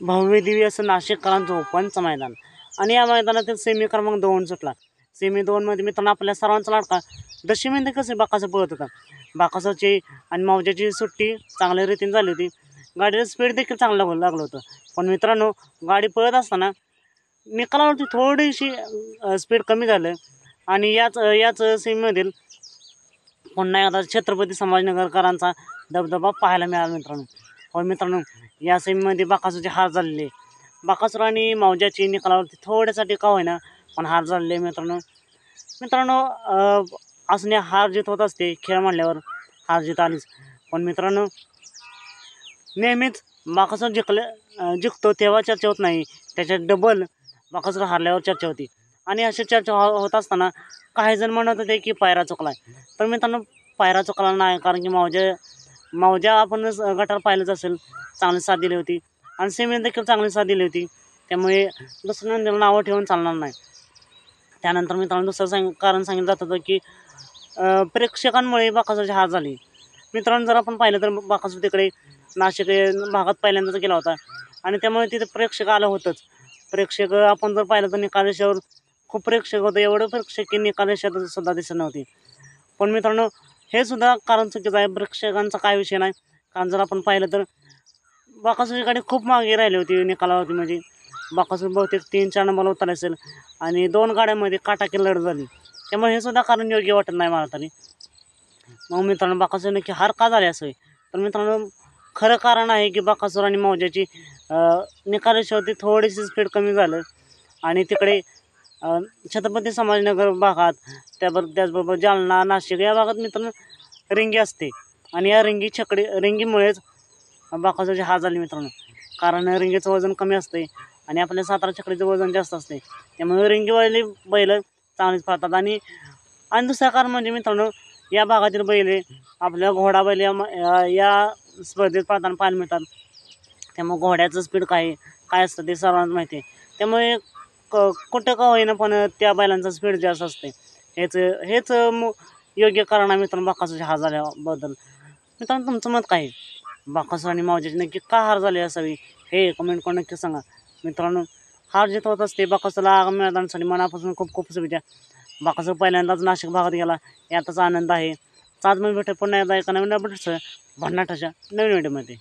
भव्य दिव्य असं नाशिककरांचं ओपनचं मैदान आणि या मैदानातील सेमी क्रमांक 2 सुटला. सेमी 2मध्ये मित्रांनो आपल्या सर्वांचा लाडका दशमीमध्ये कसं बाकासं पळत होता. बाकासाची आणि मौजाची सुट्टी चांगल्या रीतीने झाली होती. गाडीला स्पीड देखील चांगलं लागलं होतं. पण मित्रांनो गाडी पळत असताना निकालावरती थोडीशी स्पीड कमी झालं आणि याच सेमीमधील पुन्हा एकदा छत्रपती संभाजीनगरकरांचा दबदबा पाहायला मिळाला मित्रांनो. हो मित्रांनो, या सेमीमध्ये बाकासूरची हार झालेली आहे. बाकासूर आणि मौजाची निकालावरती थोड्यासाठी का होईना पण हार झालेली आहे मित्रांनो. मित्रांनो असणे हार जीत होत असते, खेळ म्हणल्यावर हार जीत आलीच. पण मित्रांनो नेहमीच बाकासूर जिंकतो तेव्हा चर्चा होत नाही, त्याच्यात डबल बाकासूर हारल्यावर चर्चा होती. आणि अशी चर्चा होत असताना काही जण म्हणत होते की पायरा चुकलाय. तर मित्रांनो पायरा चुकला नाही, कारण की मौजा आपण गटार पाहिलंच असेल, चांगली साथ दिली होती आणि सेमीत देखील चांगली साथ दिली होती. त्यामुळे दुसऱ्या नावं ठेवून चालणार नाही. त्यानंतर मित्रांनो दुसरं कारण सांगितलं जात होतं की प्रेक्षकांमुळे बाकासूरची हार झाली. मित्रांनो जर आपण पाहिलं तर बाकासूर तिकडे नाशिक भागात पहिल्यांदाच गेला होता आणि त्यामुळे तिथे प्रेक्षक आलं होतंच. प्रेक्षक आपण जर पाहिलं तर निकालेशावर खूप प्रेक्षक होते, एवढं प्रेक्षक निकालेशात सुद्धा दिसत नव्हती. पण मित्रांनो हे सुद्धा कारण चुकीचं आहे. प्रेक्षकांचा काय विषय नाही, कारण जर आपण पाहिलं तर बाकासूरची गाडी खूप मागे राहिली होती निकालावरती. म्हणजे बाकासूर बहुतेक 3-4 नंबरला उतरला असेल आणि 2 गाड्यांमध्ये काटाकी लढत झाली. त्यामुळे हे सुद्धा कारण योग्य वाटत नाही मला तरी. मग मित्रांनो बाकासूर नक्की हार का झाली असेल, तर मित्रांनो खरं कारण आहे की बाकासूर आणि मौजाची निकालाशावरती थोडीशी स्पीड कमी झालं आणि तिकडे छत्रपती संभाजीनगर भागात त्याचबरोबर जालना नाशिक या भागात मित्रांनो रिंगी असते आणि या रिंगीमुळेच बाकासूरची हार झाली मित्रांनो. कारण रिंगीचं वजन कमी असते आणि आपल्या सातारा छकडीचं वजन जास्त असते, त्यामुळे रिंगीवाली बैल चांगलीच पळतात. आणि दुसरं कारण म्हणजे मित्रांनो या भागातील बैल आपल्या घोडा बैल या स्पर्धेत पळताना पाहायला मिळतात. त्यामुळे घोड्याचं स्पीड काय असतं ते सर्वांना माहिती आहे. त्यामुळे कुठं का होईना पण त्या बैलांचं स्पीड जास्त असते. हेच योग्य कारण आहे मित्रांनो बाकासूरची हार झाल्याबद्दल. मित्रांनो तुमचं मत काय आहे? बाकासूर आणि मौजाची नक्की का हार झाली असावी हे कमेंट करून नक्की सांगा. मित्रांनो हार जीत होत असते. बाकासूरला आगामी मैदानासाठी मनापासून खूप खूप शुभेच्छा. बाकासूर पहिल्यांदाच नाशिक भागात गेला याचाच आनंद आहे. चाच मी भेटेल पुन्हा एकदा एका नवीन अपडेट्स भन्नाटाच्या नवीन व्हिडिओमध्ये.